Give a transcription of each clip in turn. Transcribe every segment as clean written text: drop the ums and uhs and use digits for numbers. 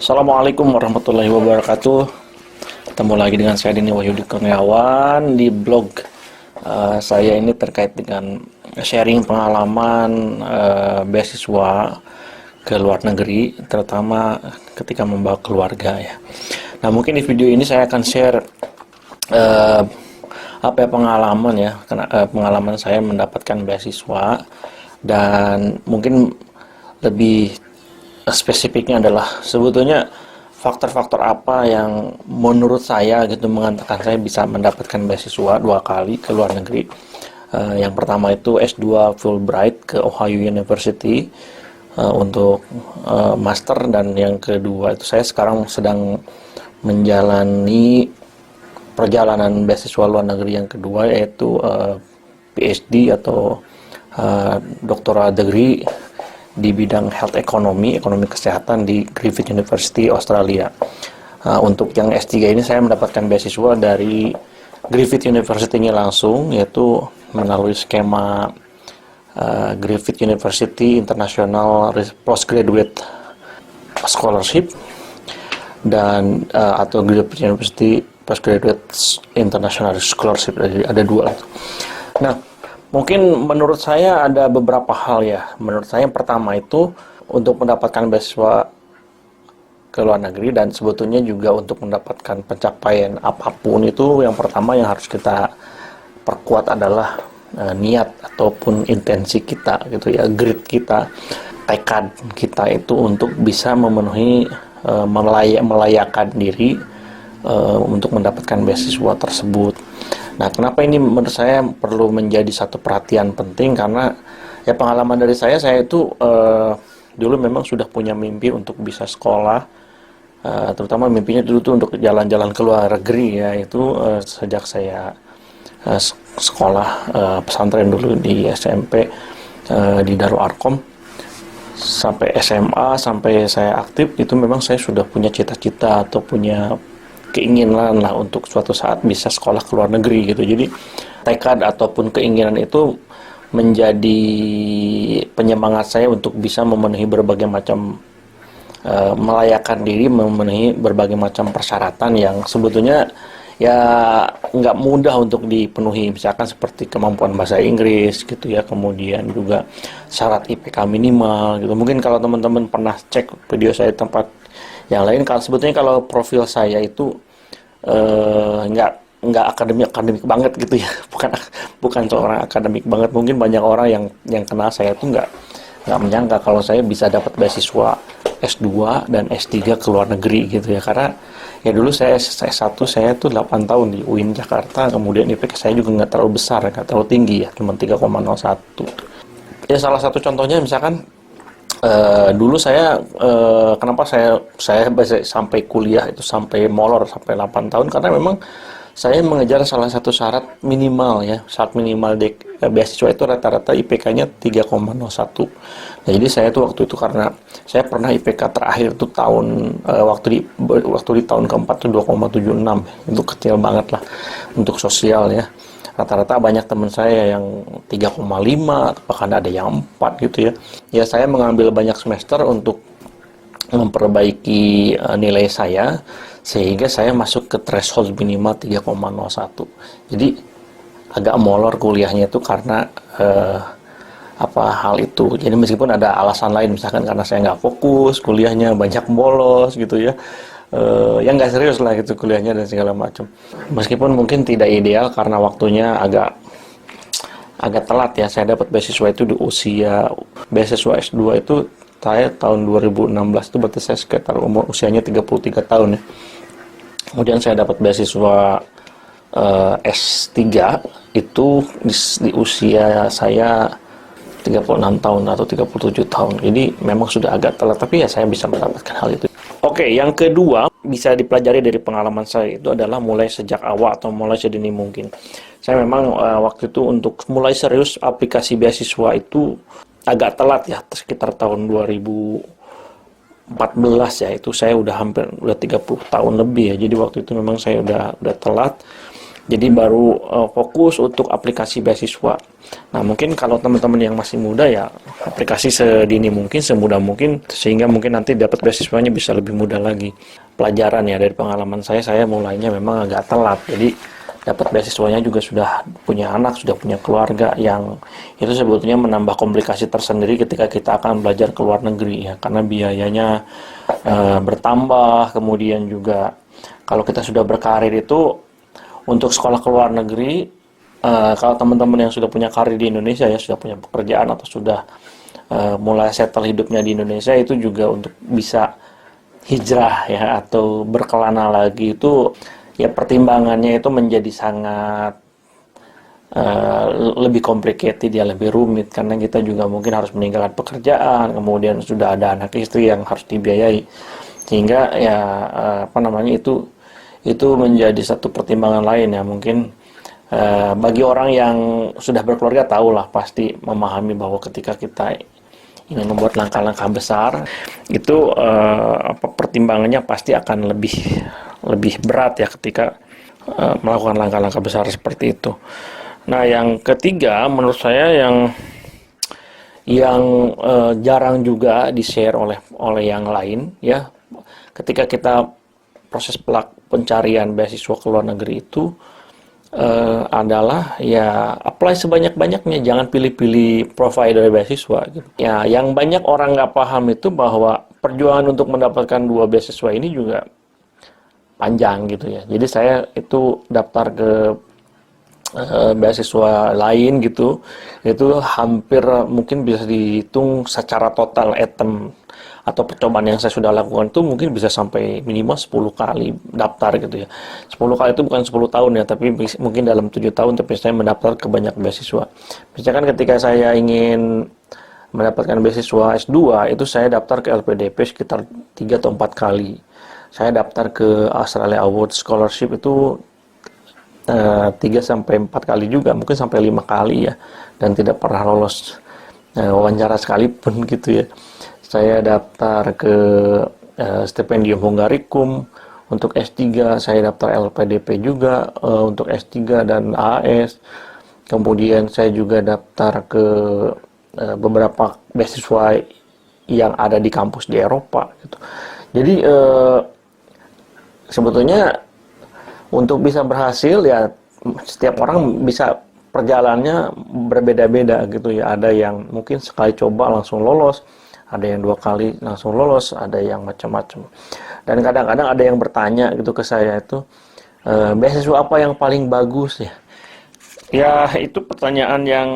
Assalamualaikum warahmatullahi wabarakatuh. Ketemu lagi dengan saya Denny Wahyudi Kurniawan di blog saya ini terkait dengan sharing pengalaman beasiswa ke luar negeri, terutama ketika membawa keluarga ya. Nah, mungkin di video ini saya akan share pengalaman ya, pengalaman saya mendapatkan beasiswa, dan mungkin lebih spesifiknya adalah sebetulnya faktor-faktor apa yang menurut saya gitu mengatakan saya bisa mendapatkan beasiswa 2 kali ke luar negeri. Yang pertama itu S2 Fulbright ke Ohio University untuk master, dan yang kedua itu saya sekarang sedang menjalani perjalanan beasiswa luar negeri yang kedua, yaitu PhD atau doctoral degree di bidang health ekonomi kesehatan di Griffith University Australia. Untuk yang S3 ini saya mendapatkan beasiswa dari Griffith University-nya langsung, yaitu melalui skema Griffith University International Postgraduate Scholarship dan atau Griffith University Postgraduate International Scholarship. Jadi ada 2 itu. Nah, mungkin menurut saya ada beberapa hal ya. Menurut saya yang pertama itu untuk mendapatkan beasiswa ke luar negeri, dan sebetulnya juga untuk mendapatkan pencapaian apapun itu, yang pertama yang harus kita perkuat adalah niat ataupun intensi kita gitu ya, grit kita, tekad kita itu untuk bisa memenuhi melayakkan diri untuk mendapatkan beasiswa tersebut. Nah, kenapa ini menurut saya perlu menjadi satu perhatian penting? Karena ya pengalaman dari saya itu dulu memang sudah punya mimpi untuk bisa sekolah, terutama mimpinya dulu tuh untuk jalan-jalan ke luar negeri ya, itu sejak saya sekolah pesantren dulu di SMP di Darul Arkom sampai SMA, sampai saya aktif itu memang saya sudah punya cita-cita atau punya keinginan lah untuk suatu saat bisa sekolah ke luar negeri gitu. Jadi tekad ataupun keinginan itu menjadi penyemangat saya untuk bisa memenuhi berbagai macam melayakkan diri, memenuhi berbagai macam persyaratan yang sebetulnya ya nggak mudah untuk dipenuhi, misalkan seperti kemampuan bahasa Inggris gitu ya, kemudian juga syarat IPK minimal gitu. Mungkin kalau teman-teman pernah cek video saya tempat yang lain, kalau sebetulnya kalau profil saya itu nggak akademik banget gitu ya, bukan seorang akademik banget. Mungkin banyak orang yang kenal saya tuh nggak menyangka kalau saya bisa dapat beasiswa S2 dan S3 ke luar negeri gitu ya, karena ya dulu saya S1 saya tuh 8 tahun di UIN Jakarta, kemudian IPK saya juga nggak terlalu besar, nggak terlalu tinggi ya, cuma 3,01. Ya salah satu contohnya misalkan dulu saya kenapa saya sampai kuliah itu sampai molor sampai 8 tahun, karena memang saya mengejar salah satu syarat minimal ya. Syarat minimal beasiswa itu rata-rata IPK-nya 3,01. Nah, jadi saya tuh waktu itu karena saya pernah IPK terakhir tuh tahun waktu di tahun keempat tuh 2,76. Itu kecil banget lah untuk sosial ya. Rata-rata banyak teman saya yang 3,5, bahkan ada yang 4 gitu ya. Ya saya mengambil banyak semester untuk memperbaiki nilai saya, sehingga saya masuk ke threshold minimal 3,01. Jadi agak molor kuliahnya itu karena hal itu. Jadi meskipun ada alasan lain, misalkan karena saya nggak fokus kuliahnya, banyak bolos gitu ya, yang nggak serius lah gitu kuliahnya dan segala macam. Meskipun mungkin tidak ideal karena waktunya agak telat ya. Saya dapat beasiswa itu di usia beasiswa S2 itu saya tahun 2016, itu berarti saya sekitar usianya 33 tahun ya. Kemudian saya dapat beasiswa S3 itu di usia saya 36 tahun atau 37 tahun. Jadi memang sudah agak telat, tapi ya saya bisa mendapatkan hal itu. Oke, yang kedua bisa dipelajari dari pengalaman saya itu adalah mulai sejak awal atau mulai sedini mungkin. Saya memang waktu itu untuk mulai serius aplikasi beasiswa itu agak telat ya, sekitar tahun 2014 ya, itu saya udah 30 tahun lebih ya. Jadi waktu itu memang saya udah telat. Jadi baru fokus untuk aplikasi beasiswa. Nah, mungkin kalau teman-teman yang masih muda ya aplikasi sedini mungkin, semudah mungkin, sehingga mungkin nanti dapat beasiswanya bisa lebih mudah lagi. Pelajaran ya dari pengalaman saya mulainya memang agak telat. Jadi dapat beasiswanya juga sudah punya anak, sudah punya keluarga, yang itu sebetulnya menambah komplikasi tersendiri ketika kita akan belajar ke luar negeri ya, karena biayanya bertambah. Kemudian juga kalau kita sudah berkarir itu untuk sekolah ke luar negeri, kalau teman-teman yang sudah punya karir di Indonesia ya, sudah punya pekerjaan atau sudah mulai settle hidupnya di Indonesia, itu juga untuk bisa hijrah ya atau berkelana lagi, itu ya pertimbangannya itu menjadi sangat lebih complicated ya, lebih rumit, karena kita juga mungkin harus meninggalkan pekerjaan, kemudian sudah ada anak istri yang harus dibiayai, sehingga ya itu menjadi satu pertimbangan lain ya. Mungkin bagi orang yang sudah berkeluarga tahulah, pasti memahami bahwa ketika kita ingin membuat langkah-langkah besar itu pertimbangannya pasti akan lebih berat ya ketika melakukan langkah-langkah besar seperti itu. Nah, yang ketiga menurut saya yang jarang juga di-share oleh yang lain ya, ketika kita proses pencarian beasiswa ke luar negeri itu adalah ya apply sebanyak-banyaknya, jangan pilih-pilih provider beasiswa gitu. Ya, yang banyak orang nggak paham itu bahwa perjuangan untuk mendapatkan 2 beasiswa ini juga panjang gitu ya. Jadi saya itu daftar ke beasiswa lain gitu, itu hampir mungkin bisa dihitung secara total item atau percobaan yang saya sudah lakukan itu mungkin bisa sampai minimal 10 kali daftar gitu ya. 10 kali itu bukan 10 tahun ya, tapi mungkin dalam 7 tahun tapi saya mendaftar ke banyak beasiswa. Misalkan ketika saya ingin mendapatkan beasiswa S2 itu saya daftar ke LPDP sekitar 3 atau 4 kali. Saya daftar ke Australia Award Scholarship itu 3-4 kali juga, mungkin sampai 5 kali ya, dan tidak pernah lolos wawancara sekalipun gitu ya. Saya daftar ke Stipendium Hungaricum untuk S3, saya daftar LPDP juga untuk S3 dan AS. Kemudian saya juga daftar ke beberapa beasiswa yang ada di kampus di Eropa gitu. Jadi sebetulnya untuk bisa berhasil ya setiap orang bisa perjalanannya berbeda-beda gitu ya. Ada yang mungkin sekali coba langsung lolos, ada yang 2 kali langsung lolos, ada yang macam-macam. Dan kadang-kadang ada yang bertanya gitu ke saya itu, beasiswa apa yang paling bagus ya? Ya itu pertanyaan yang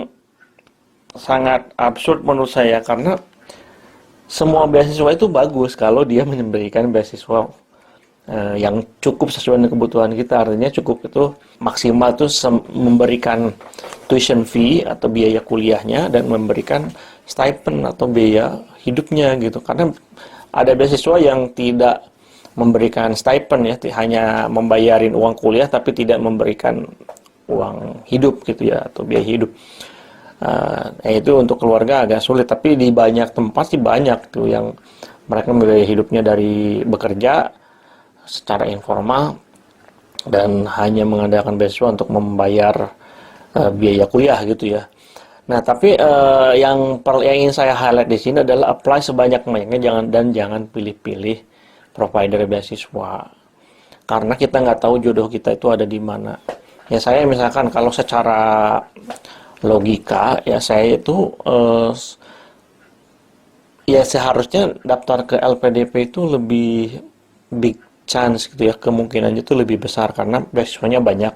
sangat absurd menurut saya, karena semua beasiswa itu bagus kalau dia memberikan beasiswa yang cukup sesuai dengan kebutuhan kita. Artinya cukup itu maksimal itu memberikan tuition fee atau biaya kuliahnya dan memberikan stipend atau biaya hidupnya gitu. Karena ada beasiswa yang tidak memberikan stipend ya, hanya membayarin uang kuliah tapi tidak memberikan uang hidup gitu ya, atau biaya hidup. Itu untuk keluarga agak sulit, tapi di banyak tempat sih banyak tuh yang mereka membiayai hidupnya dari bekerja secara informal dan hanya mengandalkan beasiswa untuk membayar biaya kuliah gitu ya. Nah, tapi yang ingin saya highlight di sini adalah apply sebanyak-banyaknya, jangan pilih-pilih provider beasiswa, karena kita nggak tahu jodoh kita itu ada di mana. Ya saya misalkan kalau secara logika ya saya itu ya seharusnya daftar ke LPDP itu lebih big chance gitu ya, kemungkinannya itu lebih besar karena beasiswanya banyak,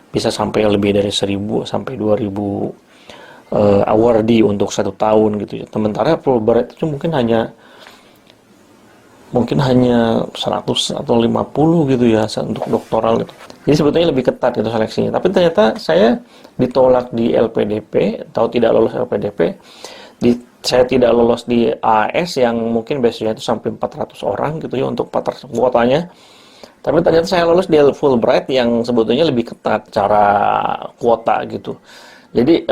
bisa sampai lebih dari 1.000 sampai 2.000 awardee untuk 1 tahun gitu ya. Sementara Fulbright itu mungkin hanya 100 atau 50 gitu ya untuk doktoral gitu. Jadi sebetulnya lebih ketat itu seleksinya. Tapi ternyata saya ditolak di LPDP atau tidak lolos LPDP. Saya tidak lolos di AS yang mungkin biasanya itu sampai 400 orang gitu ya untuk 400 kuotanya. Tapi ternyata saya lolos di Fulbright yang sebetulnya lebih ketat cara kuota gitu. Jadi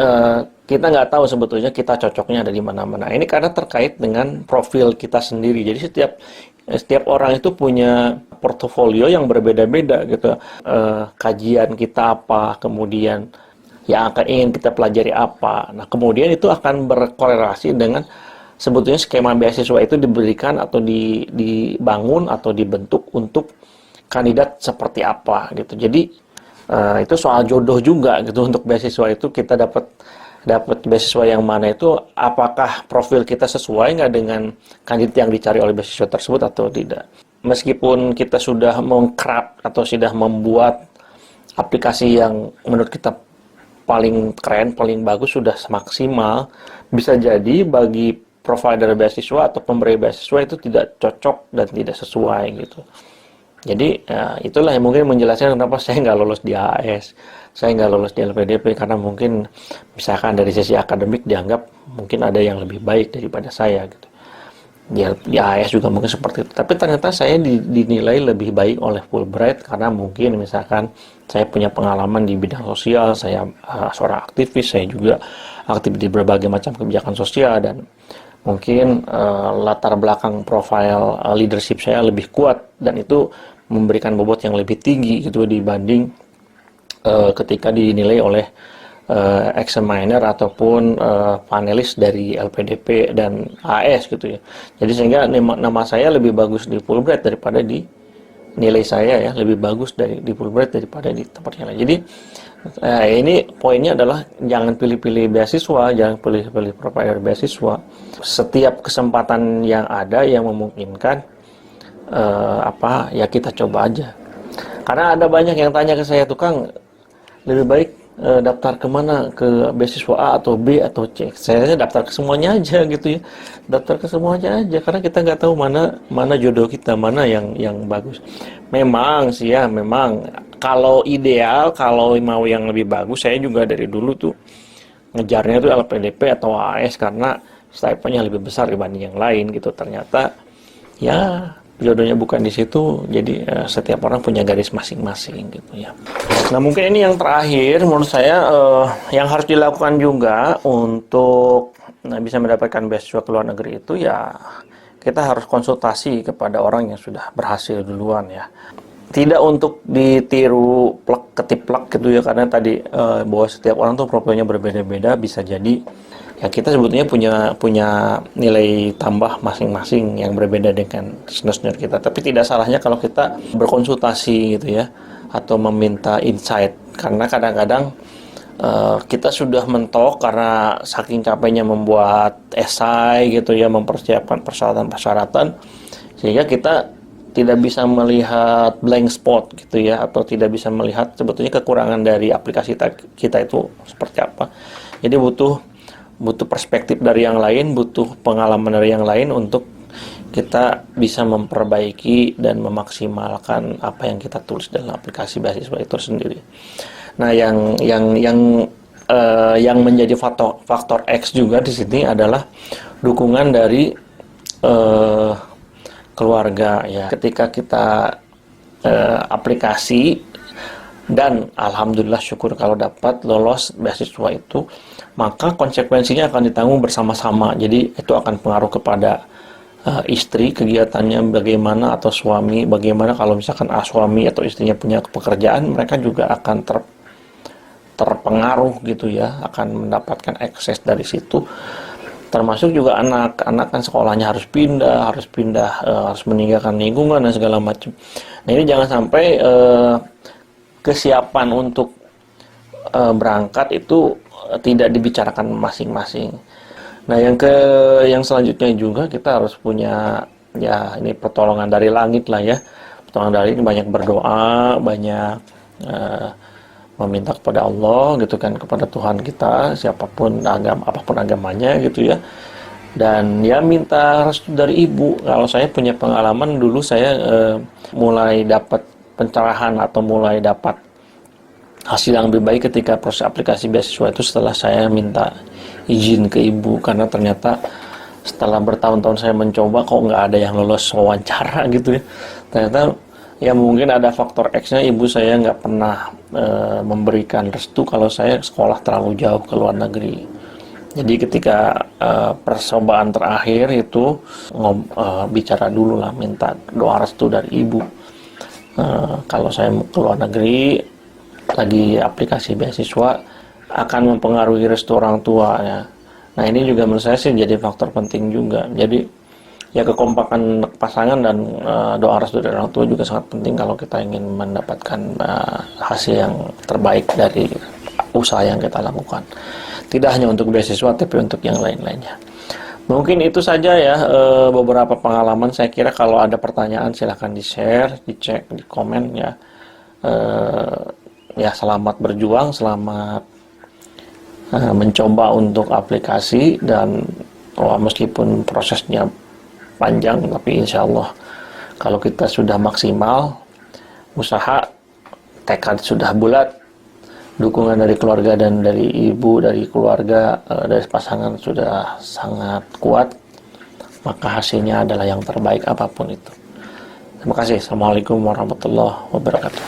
kita nggak tahu sebetulnya kita cocoknya ada di mana-mana. Ini karena terkait dengan profil kita sendiri. Jadi setiap orang itu punya portofolio yang berbeda-beda gitu. Kajian kita apa, kemudian yang akan ingin kita pelajari apa. Nah, kemudian itu akan berkorelasi dengan sebetulnya skema beasiswa itu diberikan atau dibangun atau dibentuk untuk kandidat seperti apa gitu. Jadi itu soal jodoh juga gitu. Untuk beasiswa itu kita dapat beasiswa yang mana itu, apakah profil kita sesuai nggak dengan kandidat yang dicari oleh beasiswa tersebut atau tidak. Meskipun kita sudah mengcraft atau sudah membuat aplikasi yang menurut kita paling keren, paling bagus, sudah maksimal, bisa jadi bagi provider beasiswa atau pemberi beasiswa itu tidak cocok dan tidak sesuai gitu. Jadi itulah yang mungkin menjelaskan kenapa saya nggak lolos di AAS, saya nggak lolos di LPDP, karena mungkin misalkan dari sisi akademik dianggap mungkin ada yang lebih baik daripada saya gitu. Di AAS juga mungkin seperti itu, tapi ternyata saya dinilai lebih baik oleh Fulbright karena mungkin misalkan saya punya pengalaman di bidang sosial, saya seorang aktivis, saya juga aktif di berbagai macam kebijakan sosial, dan mungkin latar belakang profil leadership saya lebih kuat, dan itu memberikan bobot yang lebih tinggi gitu dibanding ketika dinilai oleh examiner ataupun panelis dari LPDP dan AS gitu ya. Jadi sehingga nama saya lebih bagus di Fulbright daripada di nilai saya ya, lebih bagus di Fulbright daripada di tempat yang lain. Jadi ini poinnya adalah jangan pilih-pilih beasiswa, jangan pilih-pilih provider beasiswa. Setiap kesempatan yang ada yang memungkinkan ya kita coba aja. Karena ada banyak yang tanya ke saya, tukang lebih baik daftar kemana, ke beasiswa A atau B atau C. Saya daftar ke semuanya aja gitu ya, daftar ke semuanya aja, karena kita nggak tahu mana jodoh kita, mana yang bagus. Memang sih ya, memang kalau ideal, kalau mau yang lebih bagus, saya juga dari dulu tuh ngejarnya tuh LPDP atau AS karena stipendnya lebih besar dibanding yang lain gitu. Ternyata ya jodohnya bukan di situ, jadi setiap orang punya garis masing-masing gitu ya. Nah, mungkin ini yang terakhir menurut saya yang harus dilakukan juga untuk bisa mendapatkan beasiswa ke luar negeri itu ya, kita harus konsultasi kepada orang yang sudah berhasil duluan ya. Tidak untuk ditiru plek ketiplek gitu ya, karena tadi bahwa setiap orang tuh profilnya berbeda-beda, bisa jadi ya kita sebetulnya punya nilai tambah masing-masing yang berbeda dengan senior kita. Tapi tidak salahnya kalau kita berkonsultasi gitu ya, atau meminta insight, karena kadang-kadang kita sudah mentok karena saking capeknya membuat esai gitu ya, mempersiapkan persyaratan-persyaratan, sehingga kita tidak bisa melihat blank spot gitu ya, atau tidak bisa melihat sebetulnya kekurangan dari aplikasi kita itu seperti apa. Jadi butuh perspektif dari yang lain, butuh pengalaman dari yang lain untuk kita bisa memperbaiki dan memaksimalkan apa yang kita tulis dalam aplikasi beasiswa itu sendiri. Nah, yang menjadi faktor X juga di sini adalah dukungan dari keluarga ya. Ketika kita aplikasi dan alhamdulillah syukur kalau dapat lolos beasiswa itu, maka konsekuensinya akan ditanggung bersama-sama. Jadi itu akan pengaruh kepada istri, kegiatannya bagaimana, atau suami bagaimana. Kalau misalkan suami atau istrinya punya pekerjaan, mereka juga akan terpengaruh gitu ya, akan mendapatkan akses dari situ. Termasuk juga anak kan sekolahnya harus pindah, harus meninggalkan lingkungan dan segala macam. Nah, ini jangan sampai kesiapan untuk berangkat itu tidak dibicarakan masing-masing. Nah, yang selanjutnya juga kita harus punya ya, ini pertolongan dari langit lah ya. Pertolongan dari ini banyak berdoa, banyak meminta kepada Allah gitu kan, kepada Tuhan kita, siapapun apapun agamanya gitu ya. Dan ya minta restu dari ibu. Kalau saya punya pengalaman dulu, saya mulai dapat pencerahan atau mulai dapat hasil yang lebih baik ketika proses aplikasi beasiswa itu setelah saya minta izin ke ibu, karena ternyata setelah bertahun-tahun saya mencoba kok nggak ada yang lolos wawancara gitu ya. Ternyata ya mungkin ada faktor X-nya, ibu saya nggak pernah memberikan restu kalau saya sekolah terlalu jauh ke luar negeri. Jadi ketika percobaan terakhir itu bicara dulu lah, minta doa restu dari ibu. Kalau saya mau ke luar negeri, lagi aplikasi beasiswa, akan mempengaruhi restu orang tua ya. Nah ini juga menurut saya sih jadi faktor penting juga. Jadi ya kekompakan pasangan dan doa restu dari orang tua juga sangat penting kalau kita ingin mendapatkan hasil yang terbaik dari usaha yang kita lakukan. Tidak hanya untuk beasiswa tapi untuk yang lain-lainnya. Mungkin itu saja ya beberapa pengalaman. Saya kira kalau ada pertanyaan silahkan di-share, dicek di komen ya. Ya selamat berjuang, selamat mencoba untuk aplikasi dan meskipun prosesnya panjang tapi insya Allah kalau kita sudah maksimal usaha, tekad sudah bulat, dukungan dari keluarga dan dari ibu, dari keluarga, dari pasangan sudah sangat kuat, maka hasilnya adalah yang terbaik apapun itu. Terima kasih. Assalamualaikum warahmatullahi wabarakatuh.